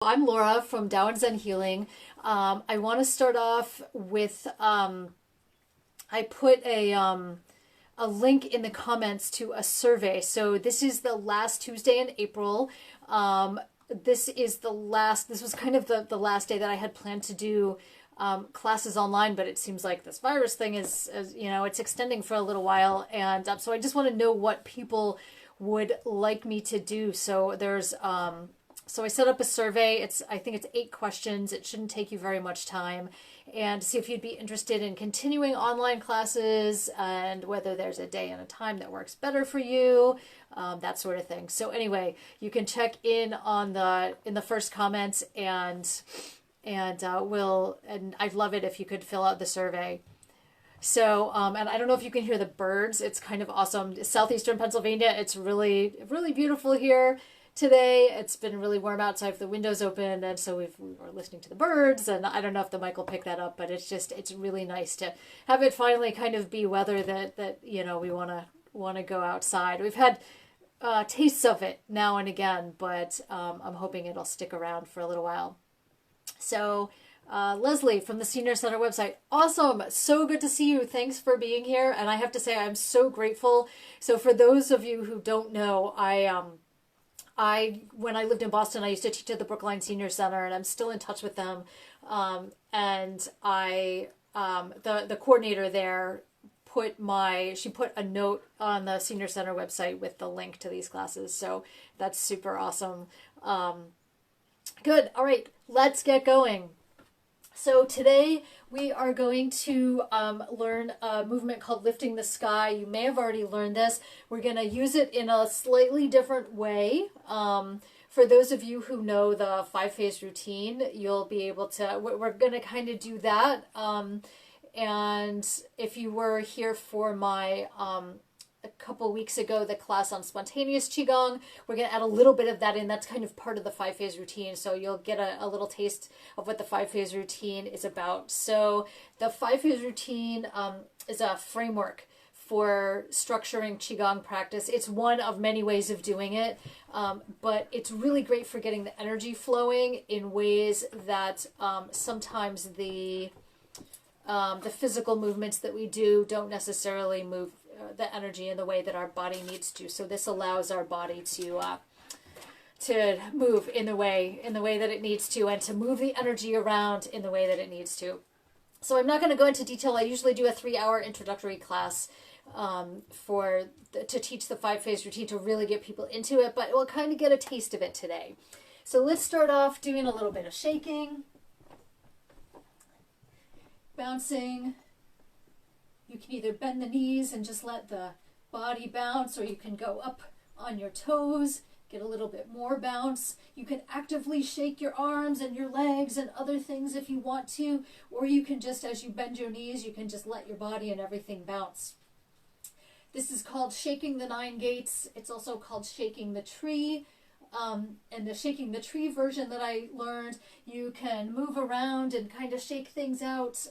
I'm Laura from Tao and Zen Healing. I want to start off with I put a link in the comments to a survey. So this is the last Tuesday in April. This is the last. This was kind of the last day that I had planned to do classes online, but it seems like this virus thing is it's extending for a little while, and so I just want to know what people would like me to do. So there's so I set up a survey. I think it's 8 questions. It shouldn't take you very much time. And see if you'd be interested in continuing online classes and whether there's a day and a time that works better for you, that sort of thing. So anyway, you can check in on in the first comments and I'd love it if you could fill out the survey. So, and I don't know if you can hear the birds. It's kind of awesome. Southeastern Pennsylvania, it's really, really beautiful here today. It's been really warm out, so I have the windows open, and so we were listening to the birds, and I don't know if the mic will pick that up, but it's really nice to have it finally kind of be weather that we want to go outside. We've had tastes of it now and again, but I'm hoping it'll stick around for a little while. So Leslie from the Senior Center website. Awesome. So good to see you. Thanks for being here. And I have to say, I'm so grateful. So for those of you who don't know, when I lived in Boston, I used to teach at the Brookline Senior Center, and I'm still in touch with them. And the coordinator there put a note on the Senior Center website with the link to these classes. So that's super awesome. Good. All right, let's get going. So today we are going to learn a movement called Lifting the Sky. You may have already learned this. We're going to use it in a slightly different way. For those of you who know the 5-phase routine, you'll be able to, we're going to kind of do that. And if you were here for my a couple weeks ago, the class on spontaneous Qigong, we're going to add a little bit of that in. That's kind of part of the 5-phase routine. So you'll get a little taste of what the 5-phase routine is about. So the 5-phase routine is a framework for structuring Qigong practice. It's one of many ways of doing it, but it's really great for getting the energy flowing in ways that sometimes the physical movements that we do don't necessarily move the energy in the way that our body needs to. So this allows our body to move in the way that it needs to, and to move the energy around in the way that it needs to. So I'm not going to go into detail. I usually do a 3-hour introductory class to teach the 5-phase routine, to really get people into it, but we'll kind of get a taste of it today. So let's start off doing a little bit of shaking, bouncing. You can either bend the knees and just let the body bounce, or you can go up on your toes, get a little bit more bounce. You can actively shake your arms and your legs and other things if you want to, or you can just, as you bend your knees, you can just let your body and everything bounce. This is called shaking the 9 gates. It's also called shaking the tree. And the shaking the tree version that I learned, you can move around and kind of shake things out.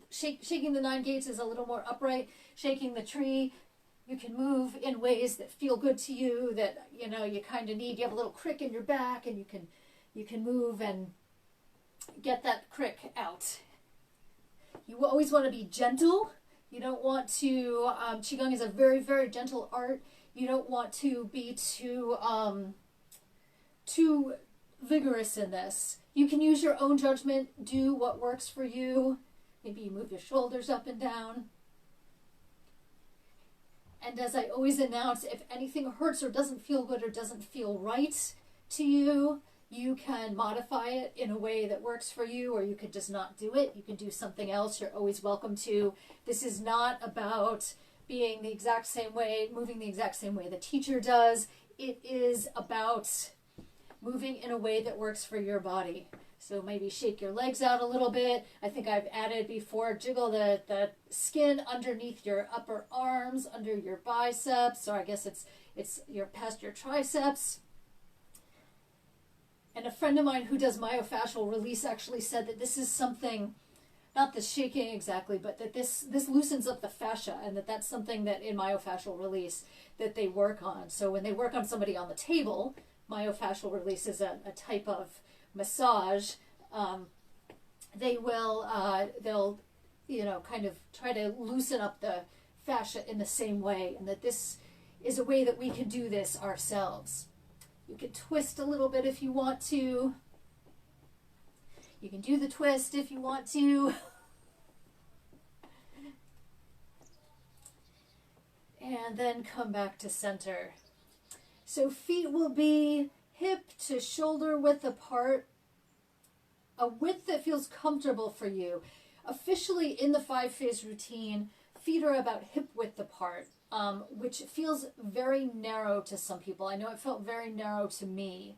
Shaking the 9 gates is a little more upright. Shaking the tree, you can move in ways that feel good to you, that you kind of need. You have a little crick in your back, and you can move and get that crick out. You always want to be gentle. You don't want to. Qigong is a very, very gentle art. You don't want to be too vigorous in this. You can use your own judgment. Do what works for you. Maybe you move your shoulders up and down. And as I always announce, if anything hurts or doesn't feel good or doesn't feel right to you, you can modify it in a way that works for you, or you could just not do it. You can do something else. You're always welcome to. This is not about being the exact same way, moving the exact same way the teacher does. It is about moving in a way that works for your body. So maybe shake your legs out a little bit. I think I've added before, jiggle the skin underneath your upper arms, under your biceps, or I guess it's past your triceps. And a friend of mine who does myofascial release actually said that this is something, not the shaking exactly, but that this loosens up the fascia, and that's something that in myofascial release that they work on. So when they work on somebody on the table, myofascial release is a type of massage, they will, they'll, kind of try to loosen up the fascia in the same way, and that this is a way that we can do this ourselves. You can twist a little bit if you want to. You can do the twist if you want to. And then come back to center. So feet will be hip to shoulder width apart, a width that feels comfortable for you. Officially in the 5-phase routine, feet are about hip width apart, which feels very narrow to some people. I know it felt very narrow to me.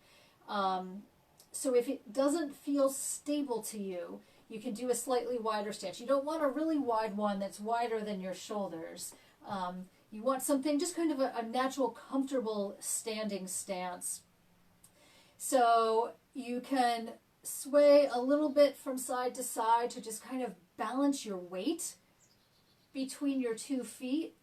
So if it doesn't feel stable to you, you can do a slightly wider stance. You don't want a really wide one that's wider than your shoulders. You want something, just kind of a natural, comfortable standing stance. So you can sway a little bit from side to side to just kind of balance your weight between your 2 feet.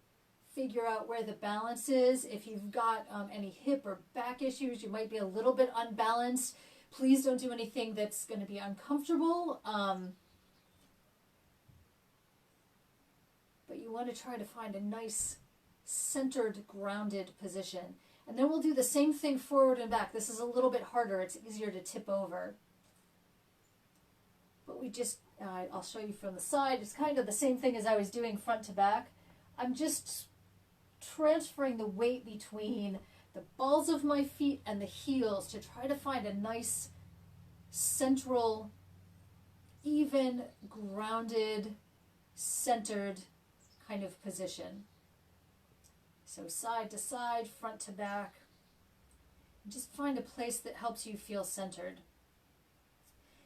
Figure out where the balance is. If you've got any hip or back issues, you might be a little bit unbalanced. Please don't do anything that's going to be uncomfortable. But you want to try to find a nice centered, grounded position. And then we'll do the same thing forward and back. This is a little bit harder. It's easier to tip over. But we just, I'll show you from the side. It's kind of the same thing as I was doing front to back. I'm just transferring the weight between the balls of my feet and the heels to try to find a nice, central, even, grounded, centered kind of position. So side to side, front to back. Just find a place that helps you feel centered.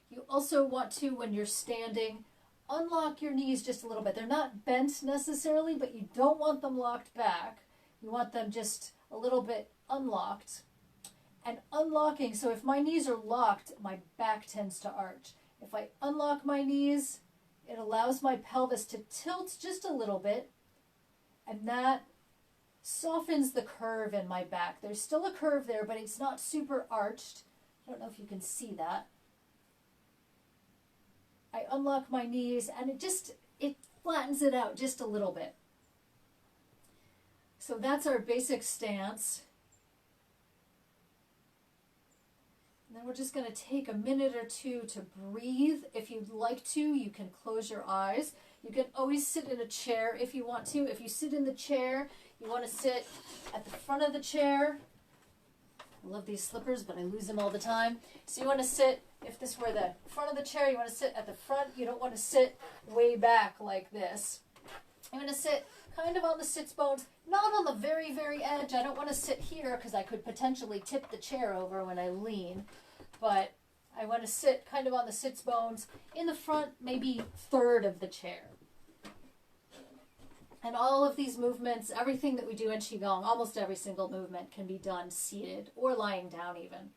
You also want to, when you're standing, unlock your knees just a little bit. They're not bent necessarily, but you don't want them locked back. You want them just a little bit unlocked. And unlocking, so if my knees are locked, my back tends to arch. If I unlock my knees, it allows my pelvis to tilt just a little bit, and that softens the curve in my back. There's still a curve there, but it's not super arched. I don't know if you can see that. I unlock my knees, and it flattens it out just a little bit. So that's our basic stance. And then we're just going to take a minute or two to breathe. If you'd like to, you can close your eyes. You can always sit in a chair if you want to. If you sit in the chair, you want to sit at the front of the chair. I love these slippers, but I lose them all the time. So you want to sit, if this were the front of the chair, you want to sit at the front. You don't want to sit way back like this. You want to sit kind of on the sits bones, not on the very, very edge. I don't want to sit here because I could potentially tip the chair over when I lean. But I want to sit kind of on the sits bones in the front, maybe third of the chair. And all of these movements, everything that we do in Qigong, almost every single movement can be done seated or lying down even.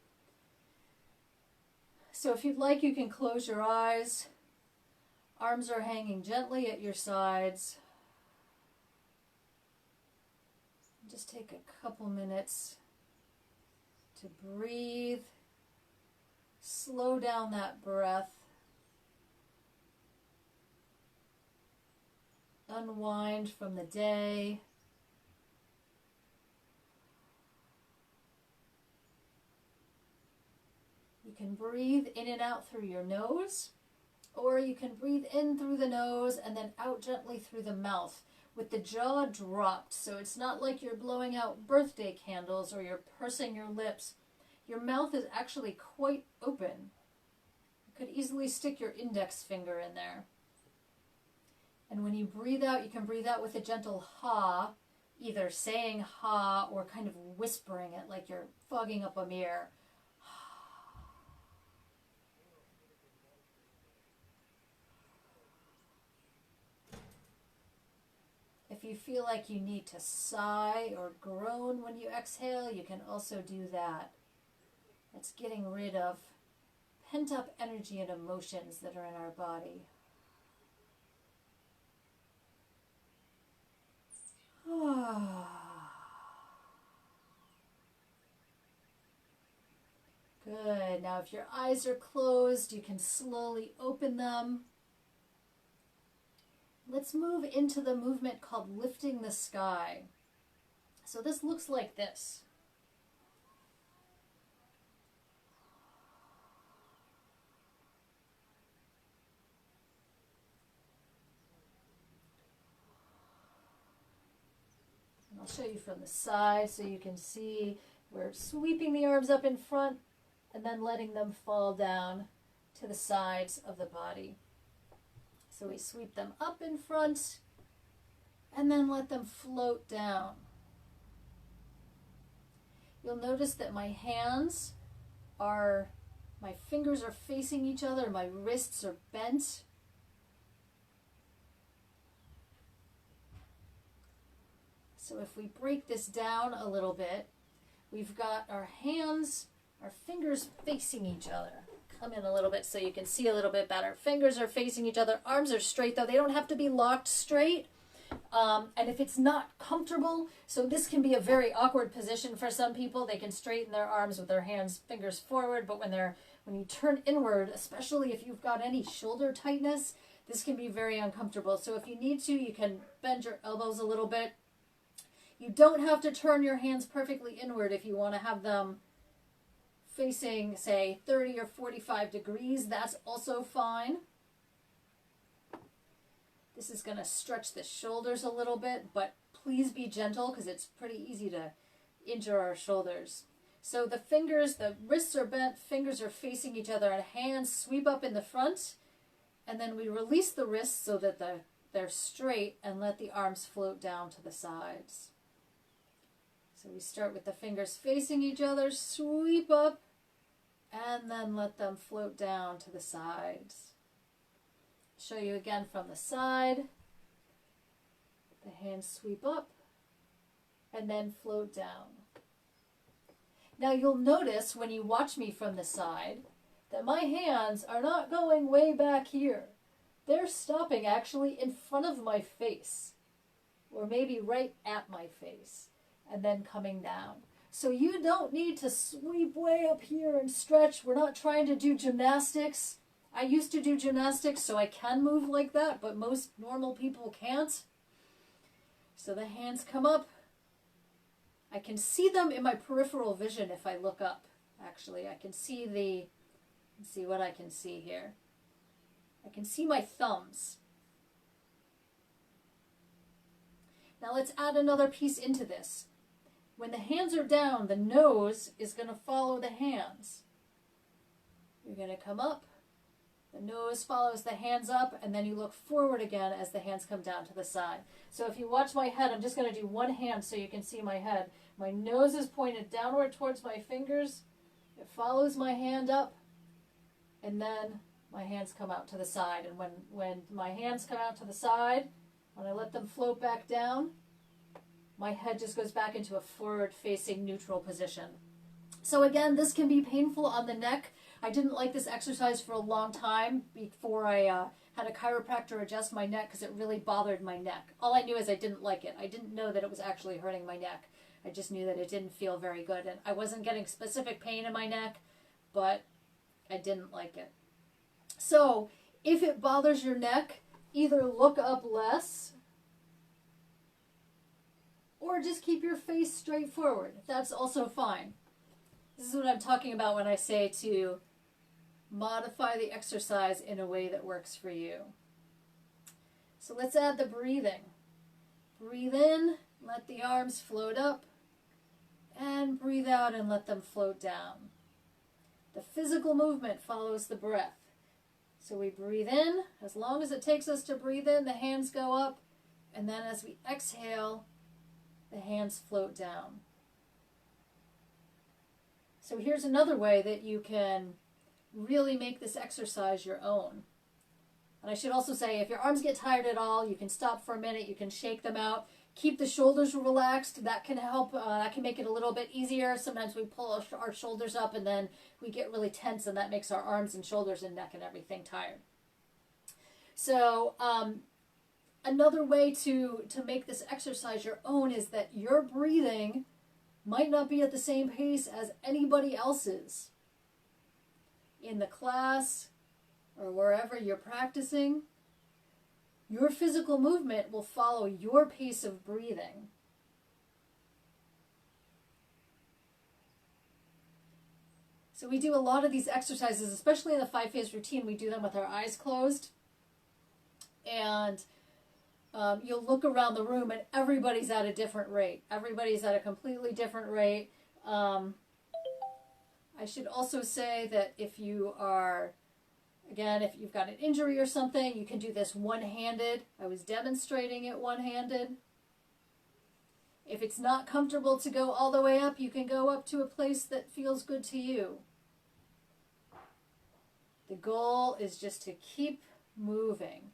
So if you'd like, you can close your eyes. Arms are hanging gently at your sides. Just take a couple minutes to breathe. Slow down that breath. Unwind from the day. You can breathe in and out through your nose, or you can breathe in through the nose and then out gently through the mouth with the jaw dropped. So it's not like you're blowing out birthday candles or you're pursing your lips. Your mouth is actually quite open. You could easily stick your index finger in there. And when you breathe out, you can breathe out with a gentle ha, either saying ha or kind of whispering it like you're fogging up a mirror. If you feel like you need to sigh or groan when you exhale, you can also do that. That's getting rid of pent-up energy and emotions that are in our body. Good. Now if your eyes are closed, you can slowly open them. Let's move into the movement called lifting the sky. So this looks like this. And I'll show you from the side so you can see we're sweeping the arms up in front and then letting them fall down to the sides of the body. So we sweep them up in front and then let them float down. You'll notice that my fingers are facing each other, my wrists are bent. So if we break this down a little bit, we've got our hands, our fingers facing each other. Come in a little bit so you can see a little bit better. Fingers are facing each other. Arms are straight, though. They don't have to be locked straight. And if it's not comfortable, so this can be a very awkward position for some people. They can straighten their arms with their fingers forward, but when you turn inward, especially if you've got any shoulder tightness, this can be very uncomfortable. So if you need to, you can bend your elbows a little bit. You don't have to turn your hands perfectly inward if you want to have them facing, say, 30 or 45 degrees. That's also fine. This is going to stretch the shoulders a little bit, but please be gentle because it's pretty easy to injure our shoulders. So the wrists are bent, fingers are facing each other, and hands sweep up in the front, and then we release the wrists so that they're straight and let the arms float down to the sides. So we start with the fingers facing each other, sweep up, and then let them float down to the sides. Show you again from the side. The hands sweep up and then float down. Now you'll notice when you watch me from the side that my hands are not going way back here. They're stopping actually in front of my face, or maybe right at my face, and then coming down. So you don't need to sweep way up here and stretch. We're not trying to do gymnastics. I used to do gymnastics, so I can move like that, but most normal people can't. So the hands come up. I can see them in my peripheral vision if I look up, actually. I can see let's see what I can see here. I can see my thumbs. Now let's add another piece into this. When the hands are down, the nose is going to follow the hands. You're going to come up. The nose follows the hands up, and then you look forward again as the hands come down to the side. So if you watch my head, I'm just going to do one hand so you can see my head. My nose is pointed downward towards my fingers. It follows my hand up, and then my hands come out to the side. And when my hands come out to the side, when I let them float back down, my head just goes back into a forward-facing neutral position. So again, this can be painful on the neck. I didn't like this exercise for a long time before I had a chiropractor adjust my neck because it really bothered my neck. All I knew is I didn't like it. I didn't know that it was actually hurting my neck. I just knew that it didn't feel very good. And I wasn't getting specific pain in my neck, but I didn't like it. So if it bothers your neck, either look up less or just keep your face straight forward. That's also fine. This is what I'm talking about when I say to modify the exercise in a way that works for you. So let's add the breathing. Breathe in, let the arms float up, and breathe out and let them float down. The physical movement follows the breath. So we breathe in. As long as it takes us to breathe in, the hands go up, and then as we exhale, the hands float down. So here's another way that you can really make this exercise your own. And I should also say, if your arms get tired at all, you can stop for a minute, you can shake them out, keep the shoulders relaxed. That can help, that can make it a little bit easier. Sometimes we pull our shoulders up and then we get really tense, and that makes our arms and shoulders and neck and everything tired. So another way to make this exercise your own is that your breathing might not be at the same pace as anybody else's. in the class or wherever you're practicing, your physical movement will follow your pace of breathing. So we do a lot of these exercises, especially in the 5-phase routine. We do them with our eyes closed. And you'll look around the room and everybody's at a different rate. Everybody's at a completely different rate. I should also say that if you are, again, if you've got an injury or something, you can do this one-handed. I was demonstrating it one-handed. If it's not comfortable to go all the way up, you can go up to a place that feels good to you. The goal is just to keep moving.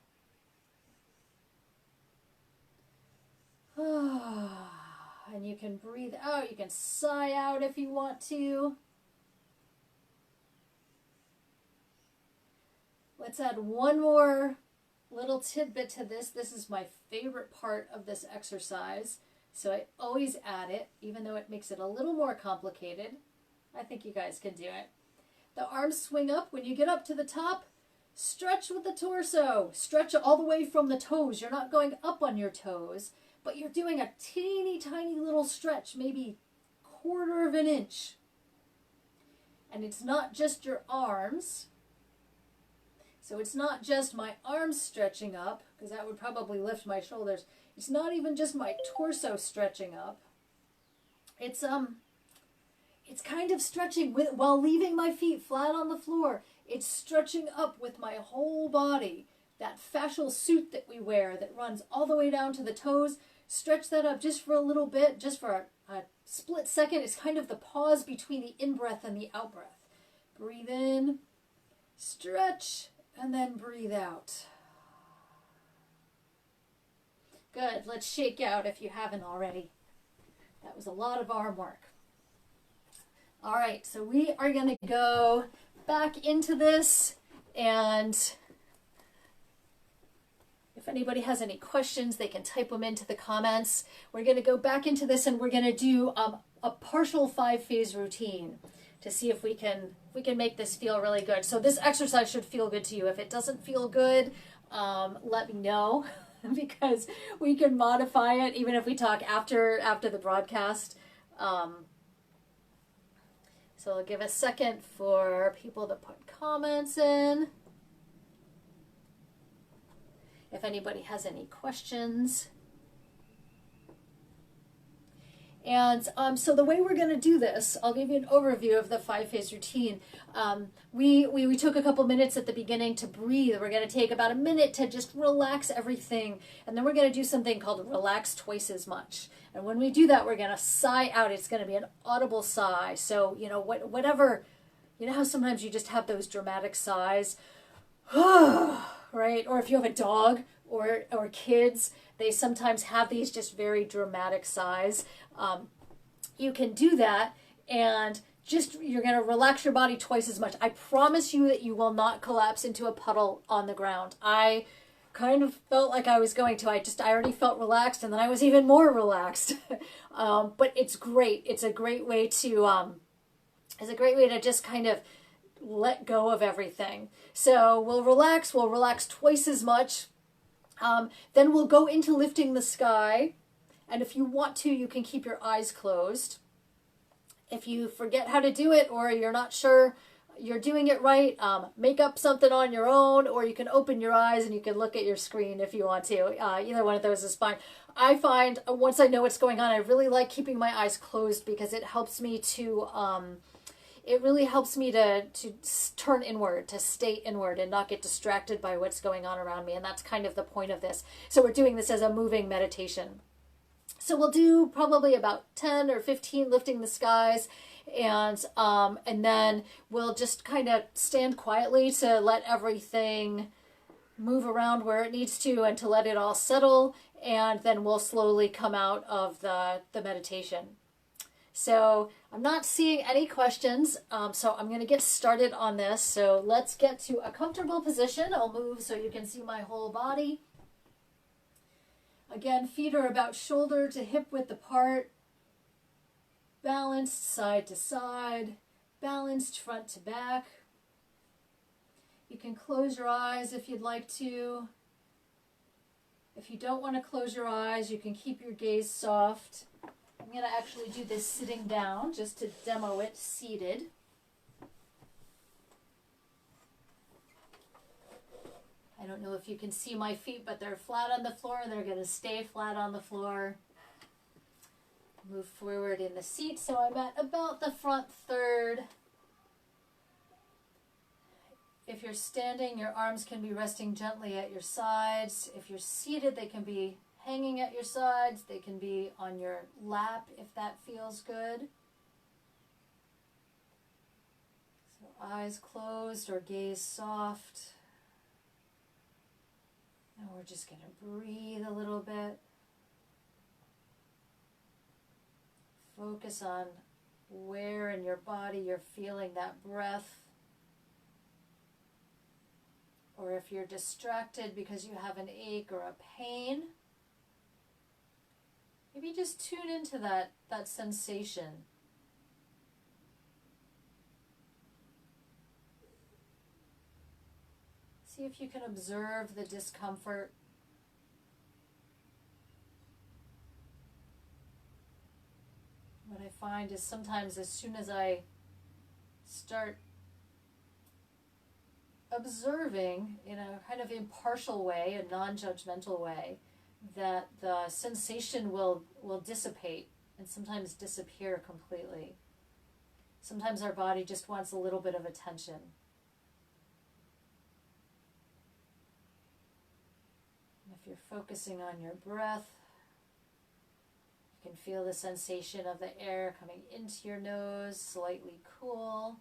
And you can breathe out. You can sigh out if you want to. Let's add one more little tidbit to this. This is my favorite part of this exercise. So I always add it, even though it makes it a little more complicated. I think you guys can do it. The arms swing up. When you get up to the top, stretch with the torso. Stretch all the way from the toes. You're not going up on your toes, but you're doing a teeny tiny little stretch, maybe 1/4 of an inch. And it's not just your arms. So it's not just my arms stretching up, because that would probably lift my shoulders. It's not even just my torso stretching up. It's kind of stretching while leaving my feet flat on the floor. It's stretching up with my whole body. That fascial suit that we wear that runs all the way down to the toes, stretch that up just for a little bit, just for a split second. It's kind of the pause between the in-breath and the out-breath. Breathe in, stretch, and then breathe out. Good. Let's shake out if you haven't already. That was a lot of arm work. All right, so we are going to go back into this, and if anybody has any questions, they can type them into the comments. We're going to go back into this, and we're going to do a partial 5-phase routine to see if we can make this feel really good. So this exercise should feel good to you. If it doesn't feel good, let me know, because we can modify it even if we talk after the broadcast. So I'll give a second for people to put comments in. If anybody has any questions. And so the way we're going to do this, I'll give you an overview of the 5-phase routine. We took a couple minutes at the beginning to breathe. We're going to take about a minute to just relax everything. And then we're going to do something called relax twice as much. And when we do that, we're going to sigh out. It's going to be an audible sigh. So, whatever, how sometimes you just have those dramatic sighs, right? Or if you have a dog or kids, they sometimes have these just very dramatic sighs. You can do that, and you're going to relax your body twice as much. I promise you that you will not collapse into a puddle on the ground. I kind of felt like I was going to. I already felt relaxed, and then I was even more relaxed. But it's great. It's a great way to just kind of let go of everything. So we'll relax twice as much. Then we'll go into lifting the sky. And if you want to, you can keep your eyes closed. If you forget how to do it, or you're not sure you're doing it right, make up something on your own, or you can open your eyes and you can look at your screen if you want to. Either one of those is fine. I find once I know what's going on, I really like keeping my eyes closed, because it helps me to, it really helps me to turn inward, to stay inward and not get distracted by what's going on around me. And that's kind of the point of this. So we're doing this as a moving meditation. So we'll do probably about 10 or 15 lifting the skies, and then we'll just kind of stand quietly to let everything move around where it needs to and to let it all settle, and then we'll slowly come out of the meditation. So I'm not seeing any questions, so I'm going to get started on this. So let's get to a comfortable position. I'll move so you can see my whole body. Again, feet are about shoulder to hip width apart, balanced side to side, balanced front to back. You can close your eyes if you'd like to. If you don't want to close your eyes, you can keep your gaze soft. I'm going to actually do this sitting down just to demo it seated. I don't know if you can see my feet, but they're flat on the floor and they're going to stay flat on the floor. Move forward in the seat so I'm at about the front third. If you're standing, your arms can be resting gently at your sides. If you're seated, they can be hanging at your sides. They can be on your lap if that feels good. So eyes closed or gaze soft. And we're just going to breathe a little bit. Focus on where in your body you're feeling that breath. Or if you're distracted because you have an ache or a pain, maybe just tune into that sensation. See if you can observe the discomfort. What I find is sometimes as soon as I start observing in a kind of impartial way, a non-judgmental way, that the sensation will dissipate and sometimes disappear completely. Sometimes our body just wants a little bit of attention. And if you're focusing on your breath, you can feel the sensation of the air coming into your nose, slightly cool,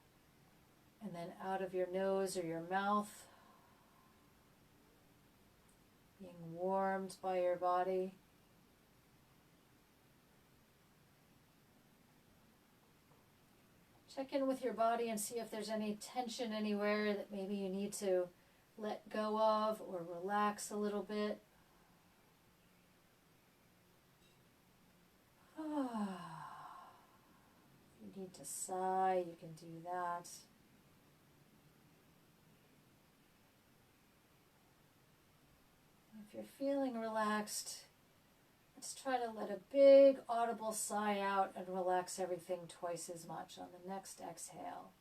and then out of your nose or your mouth, being warmed by your body. Check in with your body and see if there's any tension anywhere that maybe you need to let go of or relax a little bit. If you need to sigh, you can do that. If you're feeling relaxed, let's try to let a big audible sigh out and relax everything twice as much on the next exhale.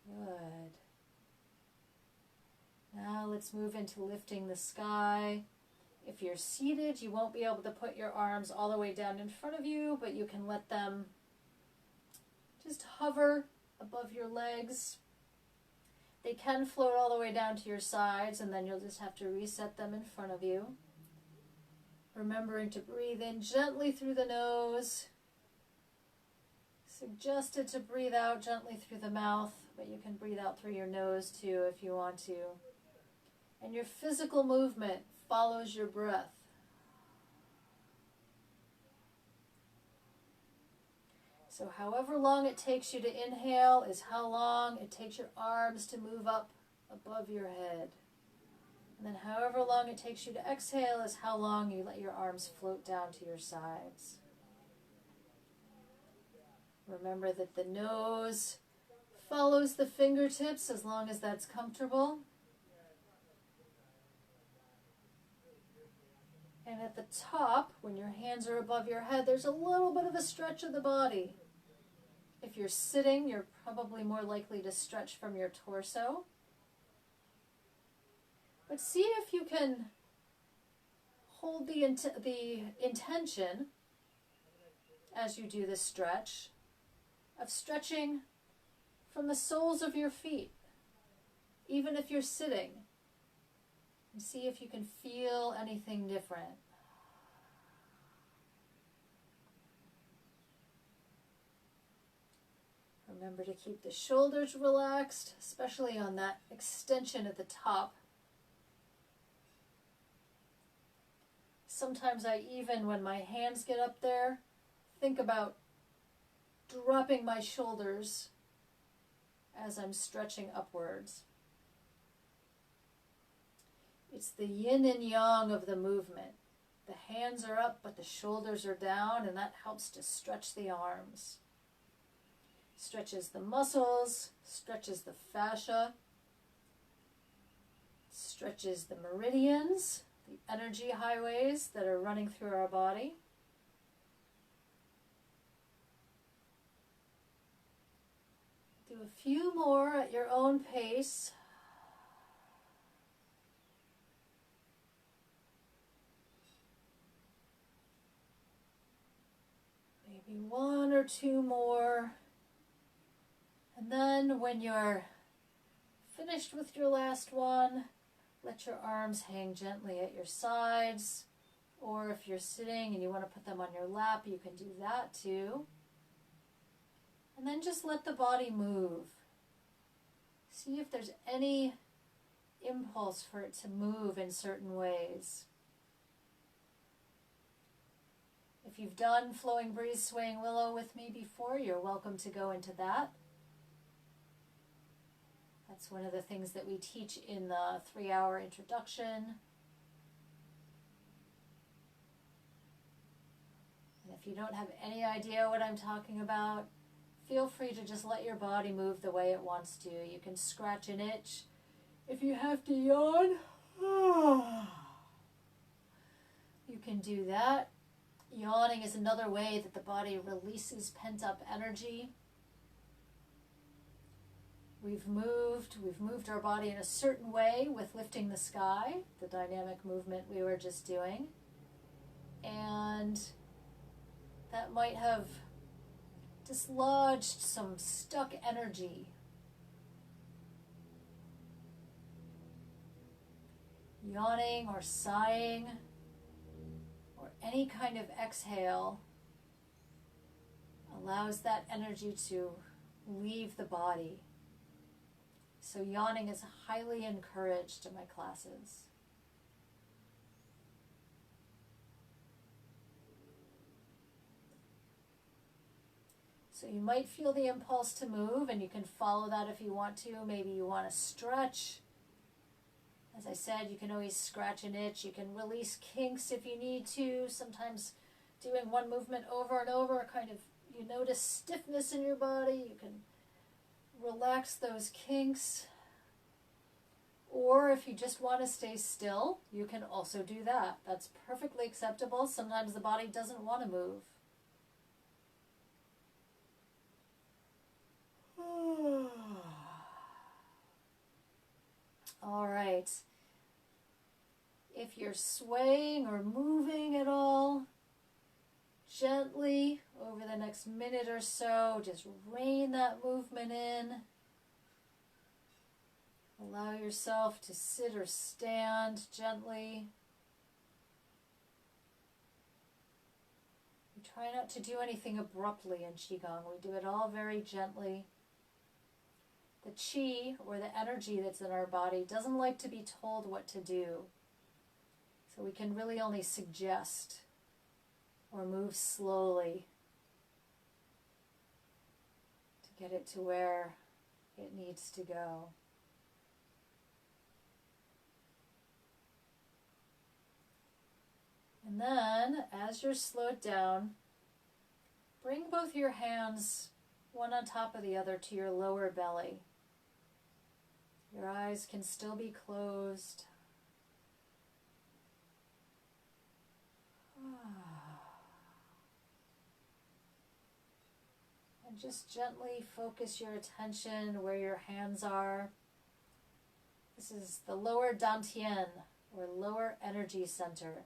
Good. Now let's move into lifting the sky. If you're seated, you won't be able to put your arms all the way down in front of you, but you can let them just hover above your legs. They can float all the way down to your sides, and then you'll just have to reset them in front of you. Remembering to breathe in gently through the nose. Suggested to breathe out gently through the mouth, but you can breathe out through your nose too if you want to. And your physical movement follows your breath. So however long it takes you to inhale is how long it takes your arms to move up above your head. And then however long it takes you to exhale is how long you let your arms float down to your sides. Remember that the nose follows the fingertips as long as that's comfortable. And at the top, when your hands are above your head, there's a little bit of a stretch of the body. If you're sitting, you're probably more likely to stretch from your torso. But see if you can hold the intention as you do this stretch of stretching from the soles of your feet, even if you're sitting. And see if you can feel anything different. Remember to keep the shoulders relaxed, especially on that extension at the top. Sometimes I even, when my hands get up there, think about dropping my shoulders as I'm stretching upwards. It's the yin and yang of the movement. The hands are up, but the shoulders are down, and that helps to stretch the arms. Stretches the muscles, stretches the fascia, stretches the meridians, the energy highways that are running through our body. Do a few more at your own pace. Maybe one or two more. And then when you're finished with your last one, let your arms hang gently at your sides. Or if you're sitting and you want to put them on your lap, you can do that too. And then just let the body move. See if there's any impulse for it to move in certain ways. If you've done Flowing Breeze, Swaying Willow with me before, you're welcome to go into that. That's one of the things that we teach in the 3-hour introduction. And if you don't have any idea what I'm talking about, feel free to just let your body move the way it wants to. You can scratch an itch. If you have to yawn, you can do that. Yawning is another way that the body releases pent-up energy. We've moved our body in a certain way with lifting the sky, the dynamic movement we were just doing. And that might have dislodged some stuck energy. Yawning or sighing or any kind of exhale allows that energy to leave the body. So yawning is highly encouraged in my classes. So you might feel the impulse to move, and you can follow that if you want to. Maybe you want to stretch. As I said, you can always scratch an itch. You can release kinks if you need to. Sometimes doing one movement over and over, kind of, you notice stiffness in your body. You can relax those kinks. Or if you just want to stay still, you can also do that. That's perfectly acceptable. Sometimes the body doesn't want to move. All right. If you're swaying or moving at all, gently over the next minute or so, just rein that movement in. Allow yourself to sit or stand gently. We try not to do anything abruptly in Qigong. We do it all very gently. The Qi, or the energy that's in our body, doesn't like to be told what to do. So we can really only suggest or move slowly to get it to where it needs to go. And then, as you're slowed down, bring both your hands, one on top of the other, to your lower belly. Your eyes can still be closed. And just gently focus your attention where your hands are. This is the lower dantian, or lower energy center.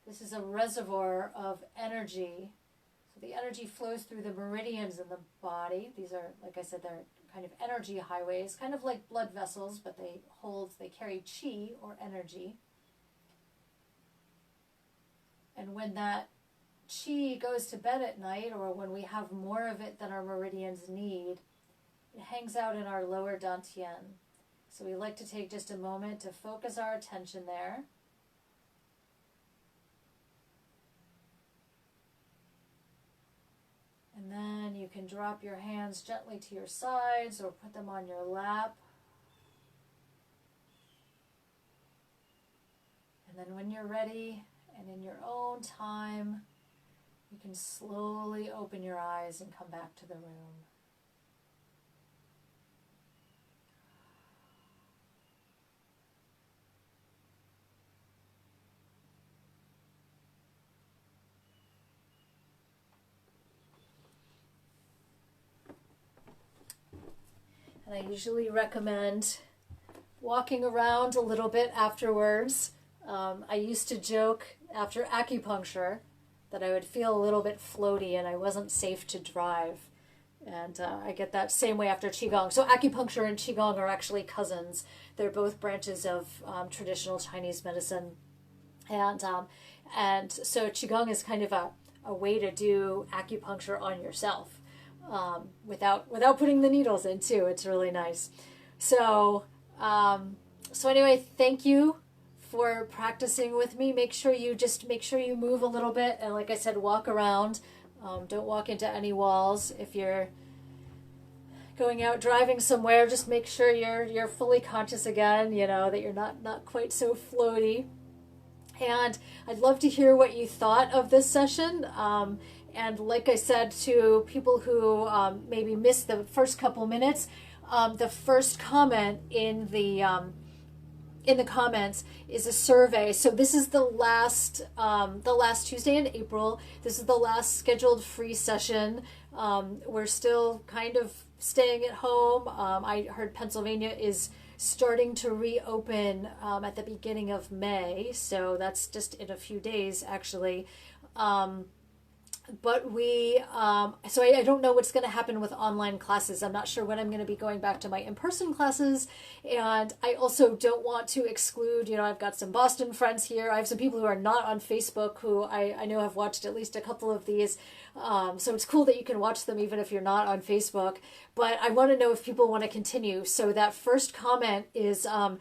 This is a reservoir of energy. So the energy flows through the meridians in the body. These are, like I said, they're kind of energy highways, kind of like blood vessels, but they carry Qi, or energy. And when that Qi goes to bed at night, or when we have more of it than our meridians need, it hangs out in our lower dantian. So we like to take just a moment to focus our attention there. And then you can drop your hands gently to your sides or put them on your lap. And then when you're ready and in your own time, you can slowly open your eyes and come back to the room. And I usually recommend walking around a little bit afterwards. I used to joke after acupuncture that I would feel a little bit floaty and I wasn't safe to drive. And I get that same way after Qigong. So acupuncture and Qigong are actually cousins. They're both branches of traditional Chinese medicine. And so Qigong is kind of a way to do acupuncture on yourself without putting the needles in too. It's really nice. So anyway, thank you for practicing with me. Make sure you move a little bit, and like I said, walk around. Don't walk into any walls. If you're going out driving somewhere, just make sure you're fully conscious again, that you're not quite so floaty. And I'd love to hear what you thought of this session. And like I said, to people who maybe missed the first couple minutes, the first comment in the comments is a survey. So this is the last Tuesday in April. This is the last scheduled free session. We're still kind of staying at home. I heard Pennsylvania is starting to reopen at the beginning of May. So that's just in a few days, actually. But so I don't know what's going to happen with online classes. I'm not sure when I'm going to be going back to my in-person classes. And I also don't want to exclude, I've got some Boston friends here. I have some people who are not on Facebook who I know have watched at least a couple of these. So it's cool that you can watch them even if you're not on Facebook. But I want to know if people want to continue. So that first comment is a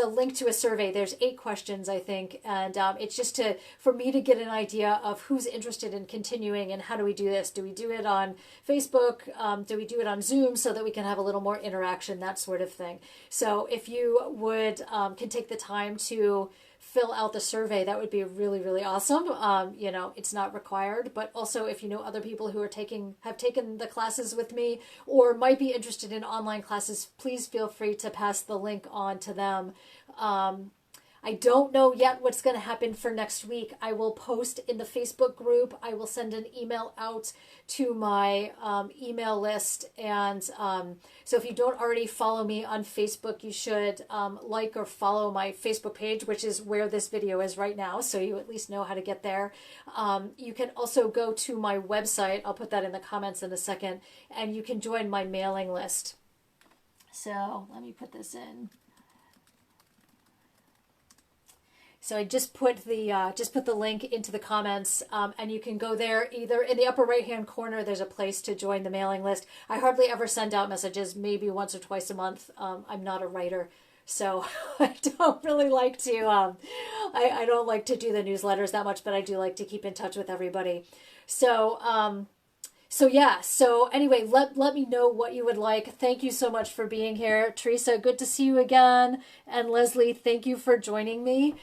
link to a survey. There's 8 questions, I think. And it's just for me to get an idea of who's interested in continuing and how do we do this. Do we do it on Facebook? Do we do it on Zoom so that we can have a little more interaction, that sort of thing. So if you would can take the time to fill out the survey, that would be really, really awesome. It's not required, but also if you know other people who have taken the classes with me or might be interested in online classes, please feel free to pass the link on to them. I don't know yet what's going to happen for next week. I will post in the Facebook group. I will send an email out to my email list. And so if you don't already follow me on Facebook, you should like or follow my Facebook page, which is where this video is right now. So you at least know how to get there. You can also go to my website. I'll put that in the comments in a second. And you can join my mailing list. So let me put this in. So I just put the link into the comments, and you can go there. Either in the upper right-hand corner, there's a place to join the mailing list. I hardly ever send out messages, maybe once or twice a month. I'm not a writer, so I don't really like to. I don't like to do the newsletters that much, but I do like to keep in touch with everybody. So anyway, let me know what you would like. Thank you so much for being here. Teresa, good to see you again. And Leslie, thank you for joining me.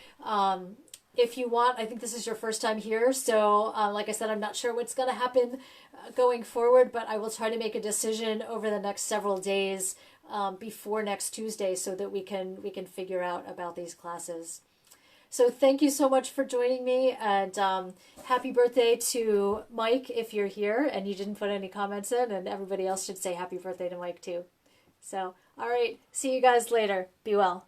If you want, I think this is your first time here. So like I said, I'm not sure what's going to happen going forward, but I will try to make a decision over the next several days before next Tuesday so that we can figure out about these classes. So thank you so much for joining me, and happy birthday to Mike if you're here and you didn't put any comments in, and everybody else should say happy birthday to Mike too. So, all right, see you guys later. Be well.